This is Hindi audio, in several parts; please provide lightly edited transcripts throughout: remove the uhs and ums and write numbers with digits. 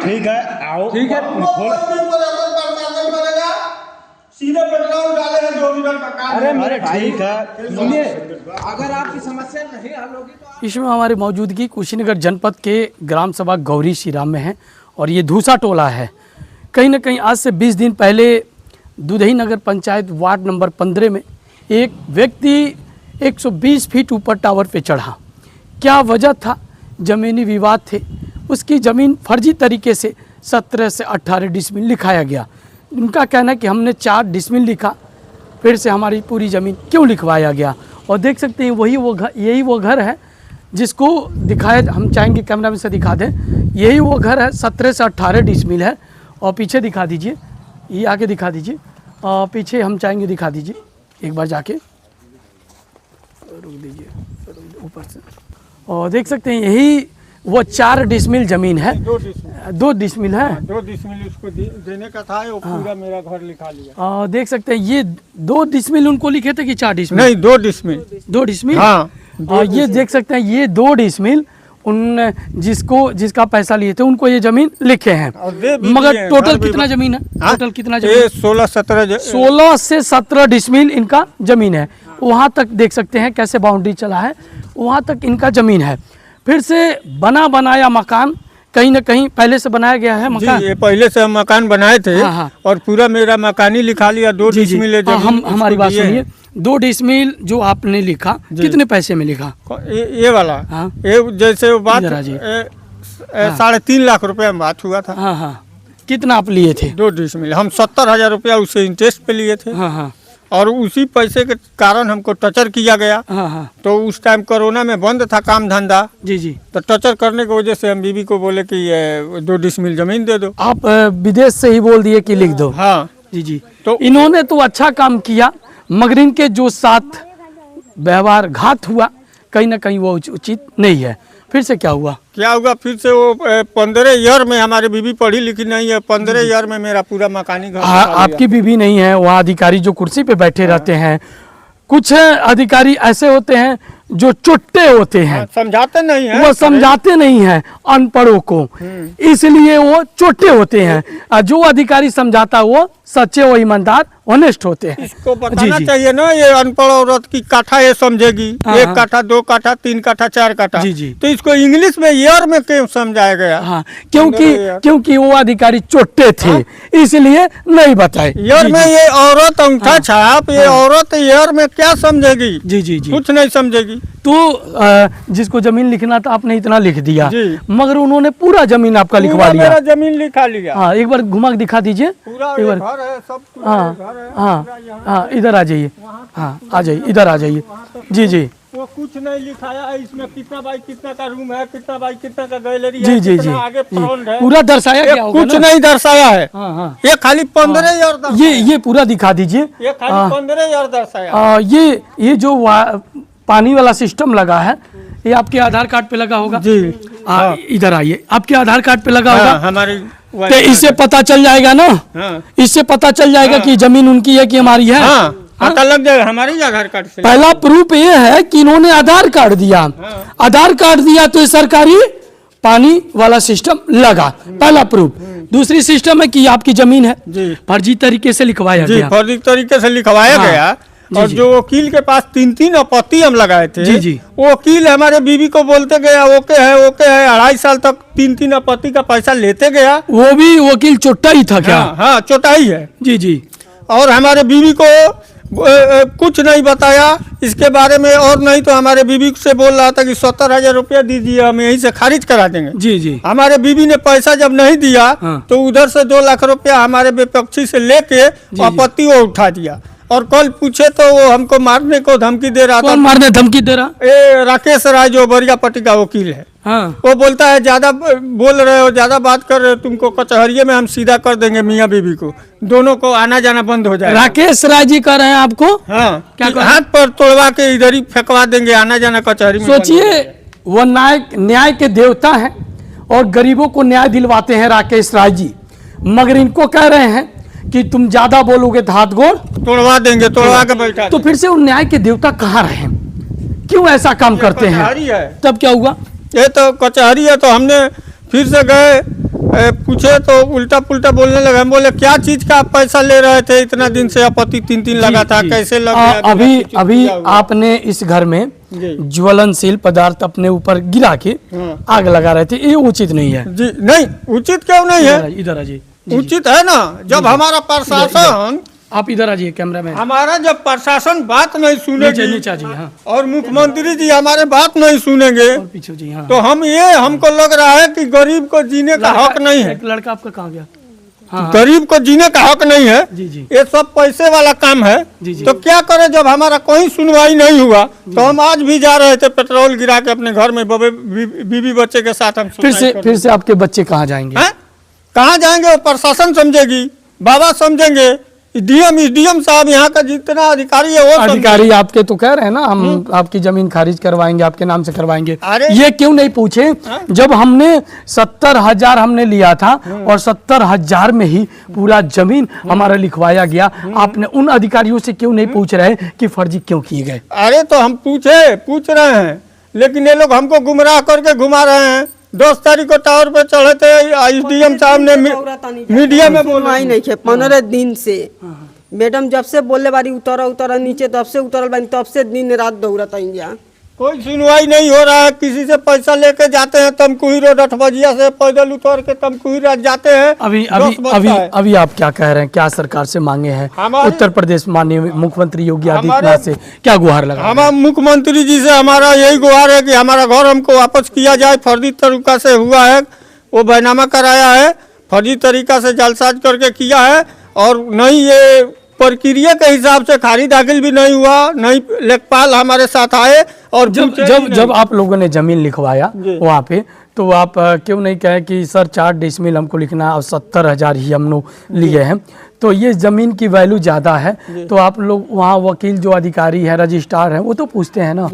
ठीक है, आओ। ठीक है, सीधे पेट्रोल डाले हैं 2 मिनट का काम। अरे मेरे भाई ठीक है, सुनिए, अगर आपकी समस्या नहीं हल होगी तो इसमें हमारी मौजूदगी कुशीनगर जनपद के ग्राम सभा गौरी श्रीराम में है और ये धूसा टोला है। कहीं ना कहीं आज से 20 दिन पहले दुधही नगर पंचायत वार्ड नंबर 15 में एक व्यक्ति 120 फीट ऊपर टावर पे चढ़ा। क्या वजह था? ज़मीनी विवाद थे। उसकी ज़मीन फर्जी तरीके से 17 से 18 डिसमिल लिखाया गया। उनका कहना है कि हमने 4 डिसमिल लिखा, फिर से हमारी पूरी ज़मीन क्यों लिखवाया गया। और देख सकते हैं यही वो घर है जिसको दिखाया, हम चाहेंगे कैमरा में से दिखा दें। यही वो घर है, 17 से 18 डिसमिल है। और पीछे दिखा दीजिए, ये आगे दिखा दीजिए, और पीछे हम चाहेंगे दिखा दीजिए एक बार जाके, रुक दीजिए ऊपर से। और देख सकते हैं यही वो 4 डिसमिल ज़मीन है। 2 डिसमिल है। 2 डिसमिल उसको देने का था, वो पूरा मेरा घर लिखा लिया। और देख सकते हैं ये 2 डिसमिल उनको लिखे थे कि 4 डिसमिल? नहीं, 2 डिसमिल। 2 डिसमिल, हाँ। और ये देख सकते हैं ये 2 डिसमिल उन जिसका पैसा लिए थे उनको ये जमीन लिखे हैं। मगर टोटल कितना जमीन है? टोटल कितना जमीन? 16 से 17 डिसमिल इनका जमीन है। वहाँ तक देख सकते हैं कैसे बाउंड्री चला है, वहाँ तक इनका जमीन है। फिर से बना बनाया मकान कहीं ना कहीं पहले से बनाया गया है मकान। ये पहले से हम मकान बनाए थे। हाँ। और पूरा मेरा मकान ही लिखा लिया। 2 डिसमिल हमारी बात सुनिए, 2 डिसमिल जो आपने लिखा कितने पैसे में लिखा? ये वाला, हाँ। ये जैसे वो बात 3.5 लाख रुपया में बात हुआ था। हाँ हाँ, कितना आप लिए थे? 2 डिसमिल हम 70,000 रुपया उससे इंटरेस्ट पे लिए थे। हाँ हाँ, और उसी पैसे के कारण हमको टचर किया गया। हाँ हाँ, तो उस टाइम कोरोना में बंद था काम धंधा। जी जी। तो टचर करने की वजह से हम बीबी को बोले कि ये 2 डिसमिल जमीन दे दो। आप विदेश से ही बोल दिए कि लिख दो? हाँ जी जी। तो इन्होंने तो अच्छा काम किया, मगर इनके जो साथ व्यवहार घात हुआ कहीं ना कहीं वो उचित नहीं है। फिर से क्या हुआ? क्या हुआ फिर से वो 15 ईयर में हमारी बीबी पढ़ी लिखी नहीं है। 15 ईयर में मेरा पूरा मकानी घर आपकी बीबी नहीं है, वहाँ अधिकारी जो कुर्सी पे बैठे रहते हैं, कुछ अधिकारी ऐसे होते हैं जो चुट्टे होते हैं, समझाते नहीं है। वो समझाते नहीं है अनपढ़ों को, इसलिए वो चोटे होते हैं। जो अधिकारी समझाता वो सच्चे और ईमानदार ऑनेस्ट होते हैं। इसको बताना चाहिए ना, ये अनपढ़ औरत की काठा ये समझेगी। 1 काठा, 2 काठा, 3 काठा, 4 काठा। जी जी। तो इसको इंग्लिश में ईयर में क्यों समझाया गया? हाँ, क्योंकि वो अधिकारी चोटे थे, इसलिए नहीं बताए। ईयर में ये औरत अंगूठा छाप, ये औरत ईयर में क्या समझेगी? जी जी जी, कुछ नहीं समझेगी। तो जिसको जमीन लिखना था आपने इतना लिख दिया, मगर उन्होंने पूरा जमीन आपका लिखवा लिया। मेरा जमीन लिखा लिया। हाँ, एक बार घुमा के दिखा दीजिए। पूरा घर है, सब हाँ हाँ हाँ, इधर आ जाइए। हाँ आ जाइए, इधर आ जाइए। जी जी। वो कुछ नहीं लिखाया है इसमें, कितना बाई कितना का रूम है, कितना बाई कितना का गैलरी है, जी जी जी, आगे फ्रंट है, पूरा दर्शाया गया होगा कुछ नहीं दर्शाया है। हाँ हाँ, ये खाली 15 ईयर ये पूरा दिखा दीजिए। ये खाली 15 ईयर दर्शाया। ये जो पानी वाला सिस्टम लगा है, ये आपके आधार कार्ड पे लगा होगा? जी। इधर आइए, आपके आधार कार्ड पे लगा होगा। हमारी तो इससे पता चल जाएगा ना। इससे पता चल जाएगा कि जमीन उनकी है कि हमारी है। पता लग जाएगा हमारी आधार कार्ड से। पहला प्रूफ ये है कि इन्होंने आधार कार्ड दिया। आधार कार्ड दिया तो ये सरकारी पानी वाला सिस्टम लगा, पहला प्रूफ। दूसरी सिस्टम है कि आपकी जमीन है, फर्जी तरीके से लिखवाया गया। फर्जी तरीके से लिखवाया गया। और जो वकील के पास 3 आपत्ति हम लगाए थे, जी जी, वो वकील हमारे बीवी को बोलते गया ओके है 2.5 साल तक 3 आपत्ति का पैसा लेते गया। वो भी वकील चोटा ही था क्या? हाँ चोटा ही है। जी जी। और हमारे बीवी को कुछ नहीं बताया इसके बारे में। और नहीं तो हमारे बीवी से बोल रहा था कि 70,000 रुपया दीजिए, हम यहीं से खारिज करा देंगे। जी जी। हमारे बीवी ने पैसा जब नहीं दिया तो उधर से 2 लाख रुपया हमारे विपक्षी से लेके आपत्ति वो उठा दिया। और कल पूछे तो वो हमको मारने को धमकी दे रहा था। कौन मारने धमकी दे रहा? राकेश राय जो बरियापट्टी का वकील है। हाँ। वो बोलता है ज्यादा बोल रहे हो, ज्यादा बात कर रहे हो, तुमको कचहरी में हम सीधा कर देंगे मियाँ बीवी को, दोनों को आना जाना बंद हो जाएगा। राकेश राय जी कह रहे हैं आपको? हाँ, क्या हाथ पर तोड़वा के इधर ही फेंकवा देंगे, आना जाना कचहरी में। सोचिए, वो न्याय के देवता हैं और गरीबों को न्याय दिलवाते हैं राकेश राय जी, मगर इनको कह रहे हैं कि तुम ज्यादा बोलोगे तो हाथ गोड़ तोड़वा देंगे, तोड़वा के बैठा। तो फिर से उन न्याय के देवता कहाँ रहे? क्यों ऐसा काम करते हैं? तब क्या हुआ? ये तो कचहरी है। तो हमने फिर से गए पूछे तो उल्टा पुल्टा बोलने लगे। हम बोले क्या चीज का आप पैसा ले रहे थे, इतना दिन से आपत्ति 3 लगा था, कैसे लगा? अभी आपने इस घर में ज्वलनशील पदार्थ अपने ऊपर गिरा के आग लगा रहे थे, ये उचित नहीं है जी। नहीं उचित क्यों नहीं है? इधर जी, उचित है ना। जब हमारा प्रशासन, आप इधर आ जाइए कैमरा मैन, हमारा जब प्रशासन बात नहीं सुनेगी, नीचा जी, हाँ, और मुख्यमंत्री जी हमारे बात नहीं सुनेंगे, पीछे जी, हाँ, तो हमको लग रहा है कि गरीब को जीने का हक नहीं है। लड़का आपका कहाँ गया? हाँ, गरीब को जीने का हक नहीं है जी जी, ये सब पैसे वाला काम है जी जी। तो क्या करें? जब हमारा कोई सुनवाई नहीं हुआ तो हम आज भी जा रहे थे पेट्रोल गिरा के अपने घर में बीवी बच्चे के साथ। हम फिर से आपके बच्चे कहाँ जाएंगे? कहाँ जाएंगे? वो प्रशासन समझेगी, बाबा समझेंगे, डीएम साहब, यहाँ का जितना अधिकारी है वो अधिकारी आपके तो कह रहे हैं ना हम आपकी जमीन खारिज करवाएंगे, आपके नाम से करवाएंगे। ये क्यों नहीं पूछे? जब हमने 70,000 हमने लिया था और 70,000 में ही पूरा जमीन हमारा लिखवाया गया, आपने उन अधिकारियों से क्यों नहीं पूछ रहे कि फर्जी क्यों किए गए? अरे तो हम पूछ रहे हैं, लेकिन ये लोग हमको गुमराह करके घुमा रहे हैं। 10 तारीख को टावर पे चढ़े थे, डीएम साहब ने मीडिया में सुनवाई नहीं है 15 दिन से। मैडम जब से बोले बारी उतरा नीचे, तब से उतरल बानी, तब से दिन रात दौड़त आइया। कोई सुनवाई नहीं हो रहा है। किसी से पैसा लेके जाते हैं तमकुही रोड 8 बजिया से पैदल उतर के तमकुही रोड जाते हैं। अभी आप क्या कह रहे हैं? क्या सरकार से मांगे हैं? उत्तर प्रदेश माननीय मुख्यमंत्री योगी आदित्यनाथ से क्या गुहार लगा? हमारा मुख्यमंत्री जी से हमारा यही गुहार है कि हमारा घर हमको वापस किया जाए। फर्जी तरीका से हुआ है, वो बैनामा कराया है, फर्जी तरीका से जालसाज करके किया है, और नहीं ये प्रक्रिया के हिसाब से खारिज दाखिल भी नहीं हुआ। नहीं लेखपाल हमारे साथ आए और जब आप लोगों ने जमीन लिखवाया वहाँ पे, तो आप क्यों नहीं कहे कि सर 4 डिसमिल हमको लिखना और 70,000 ही हम लोग लिए हैं, तो ये जमीन की वैल्यू ज़्यादा है, तो आप लोग वहाँ वकील जो अधिकारी है, रजिस्ट्रार है, वो तो पूछते हैं ना,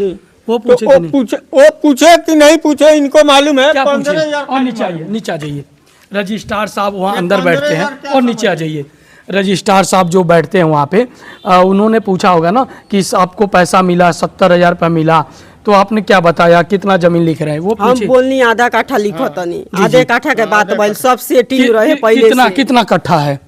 वो पूछे कि नहीं पूछे, इनको मालूम है। 15,000 और नीचे आ जाइए, रजिस्ट्रार साहब वहाँ अंदर बैठते हैं, और नीचे आ जाइए, रजिस्ट्रार साहब जो बैठते हैं वहाँ पे, उन्होंने पूछा होगा ना कि आपको पैसा मिला, 70,000 रुपया मिला, तो आपने क्या बताया, कितना जमीन लिख रहे हैं? वो हम बोलनी आधा काठा लिखो तनी, आधे काठा के बात बोल, सब सेटिंग रहे पहले। कितना कट्ठा है?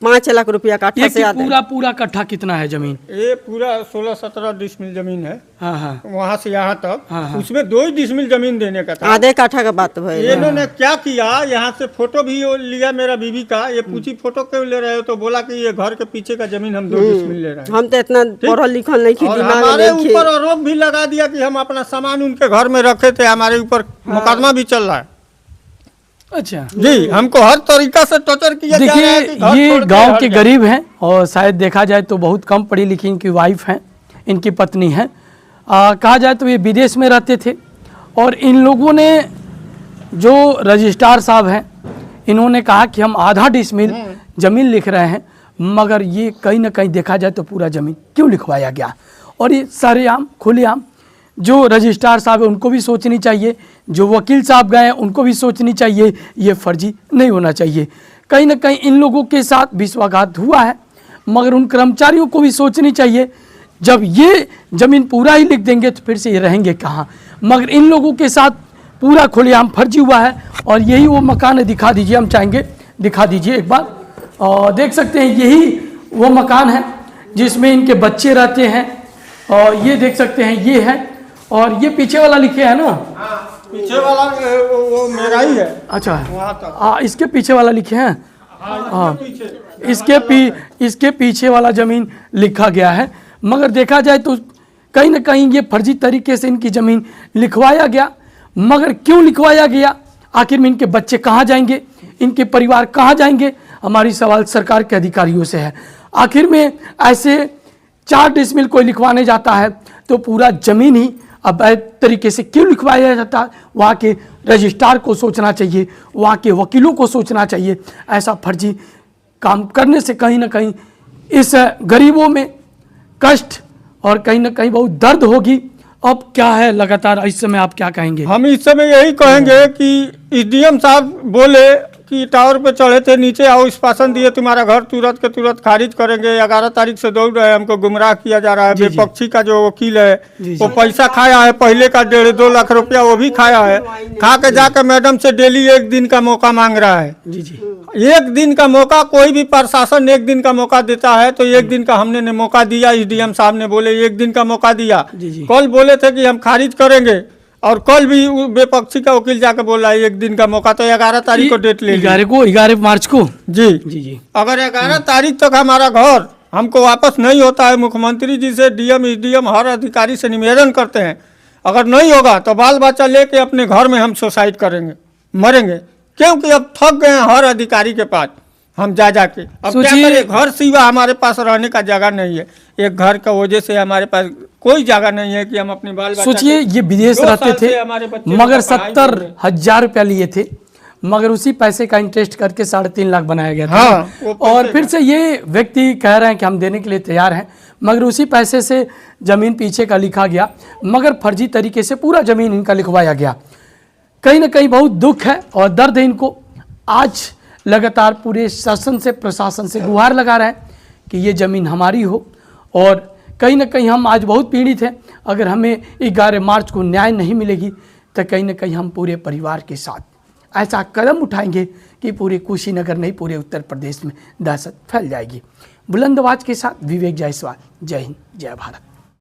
5 लाख रुपया काठा से पूरा कट्ठा कितना है जमीन? ये पूरा 16-17 डिसमिल जमीन है। हाँ, वहाँ से यहाँ तक, उसमें 2 ही डिसमिल जमीन देने का था। आधे काठा का बात भाई। इन्होंने क्या किया, यहाँ से फोटो भी लिया मेरा बीवी का। ये पूछी फोटो क्यों ले रहे हो, तो बोला कि ये घर के पीछे का जमीन हम 2 डिसमिल ले रहे हैं। हम तो इतना पढ़ल लिखल नहीं, हमारे ऊपर आरोप भी लगा दिया कि हम अपना सामान उनके घर में रखे थे। हमारे ऊपर मुकदमा भी चल रहा है। अच्छा जी, हमको हर तरीका से टॉर्चर किया जा रहा है। देखिए, ये गांव के गरीब हैं और शायद देखा जाए तो बहुत कम पढ़ी लिखी इनकी वाइफ हैं, इनकी पत्नी है। कहा जाए तो ये विदेश में रहते थे, और इन लोगों ने, जो रजिस्ट्रार साहब हैं, इन्होंने कहा कि हम आधा डिसमिल जमीन लिख रहे हैं, मगर ये कहीं ना कहीं देखा जाए तो पूरा जमीन क्यों लिखवाया गया? और ये सरेआम खुलेआम, जो रजिस्ट्रार साहब है उनको भी सोचनी चाहिए, जो वकील साहब गए हैं उनको भी सोचनी चाहिए, ये फर्जी नहीं होना चाहिए। कहीं ना कहीं इन लोगों के साथ विश्वासघात हुआ है, मगर उन कर्मचारियों को भी सोचनी चाहिए, जब ये ज़मीन पूरा ही लिख देंगे तो फिर से ये रहेंगे कहाँ? मगर इन लोगों के साथ पूरा खुलेआम फर्जी हुआ है। और यही वो मकान है, दिखा दीजिए, हम चाहेंगे दिखा दीजिए एक बार। और देख सकते हैं यही वो मकान है जिसमें इनके बच्चे रहते हैं, और ये देख सकते हैं ये है, और ये पीछे वाला लिखे है ना, पीछे वाला वो मेरा ही है। अच्छा, इसके पीछे वाला लिखे हैं। हाँ, इसके पीछे वाला जमीन लिखा गया है, मगर देखा जाए तो कहीं ना कहीं ये फर्जी तरीके से इनकी ज़मीन लिखवाया गया। मगर क्यों लिखवाया गया? आखिर में इनके बच्चे कहाँ जाएंगे, इनके परिवार कहाँ जाएंगे? हमारी सवाल सरकार के अधिकारियों से है। आखिर में ऐसे 4 डिसमिल कोई लिखवाने जाता है तो पूरा ज़मीन ही अवैध तरीके से क्यों लिखवाया जाता है? वहाँ के रजिस्ट्रार को सोचना चाहिए, वहाँ के वकीलों को सोचना चाहिए। ऐसा फर्जी काम करने से कहीं ना कहीं इस गरीबों में कष्ट और कहीं ना कहीं बहुत दर्द होगी। अब क्या है लगातार इस समय आप क्या कहेंगे? हम इस समय यही कहेंगे कि डीएम साहब बोले कि टावर पे चढ़े थे, नीचे आओ, आश्वासन दिए तुम्हारा घर तुरंत के तुरंत खारिज करेंगे। 11 तारीख से दौड़ रहे हैं, हमको गुमराह किया जा रहा है। जी, जी। विपक्षी का जो वकील है जी, वो पैसा खाया है, पहले का 1.5-2 लाख रुपया वो भी खाया है। खा के जाकर मैडम से डेली 1 दिन का मौका मांग रहा है। जी जी 1 दिन का मौका, कोई भी प्रशासन 1 दिन का मौका देता है तो 1 दिन का हमने ने मौका दिया। एसडीएम साहब ने बोले 1 दिन का मौका दिया। जी, जी। कल बोले थे कि हम खारिज करेंगे, और कल भी विपक्षी का वकील जाकर बोला है 1 दिन का मौका, तो 11 तारीख को डेट ले ली। 11 मार्च को। जी जी जी अगर 11 तारीख तक हमारा घर हमको वापस नहीं होता है, मुख्यमंत्री जी से, डीएम एसडीएम हर अधिकारी से निवेदन करते हैं, अगर नहीं होगा तो बाल बच्चा लेके अपने घर में हम सुसाइड करेंगे, मरेंगे। क्योंकि अब थक गए हैं हर अधिकारी के पास हम जा जाके। अब क्या सोचिए- करें, घर सिवा हमारे पास रहने का जगह नहीं है। एक घर का वजह से हमारे पास कोई जगह नहीं है कि हम अपने बाल बच्चा सोचिए ये विदेश 2 रहते साल से हमारे थे, बच्चे मगर को पढ़ाई 70,000 रुपया लिए थे, मगर उसी पैसे का इंटरेस्ट करके 3.5 लाख बनाया गया था। हाँ, वो पैसे और फिर से ये व्यक्ति कह रहे हैं कि हम देने के लिए तैयार हैं, मगर उसी पैसे से जमीन पीछे का लिखा गया, मगर फर्जी तरीके से पूरा जमीन इनका लिखवाया गया। कहीं ना कहीं बहुत दुख है और दर्द है इनको। आज लगातार पूरे शासन से, प्रशासन से गुहार लगा रहे हैं कि ये ज़मीन हमारी हो, और कहीं ना कहीं हम आज बहुत पीड़ित हैं। अगर हमें 11 मार्च को न्याय नहीं मिलेगी तो कहीं ना कहीं हम पूरे परिवार के साथ ऐसा कदम उठाएंगे कि पूरे कुशीनगर नहीं, पूरे उत्तर प्रदेश में दहशत फैल जाएगी। बुलंद आवाज के साथ विवेक जायसवाल। जय हिंद, जय भारत।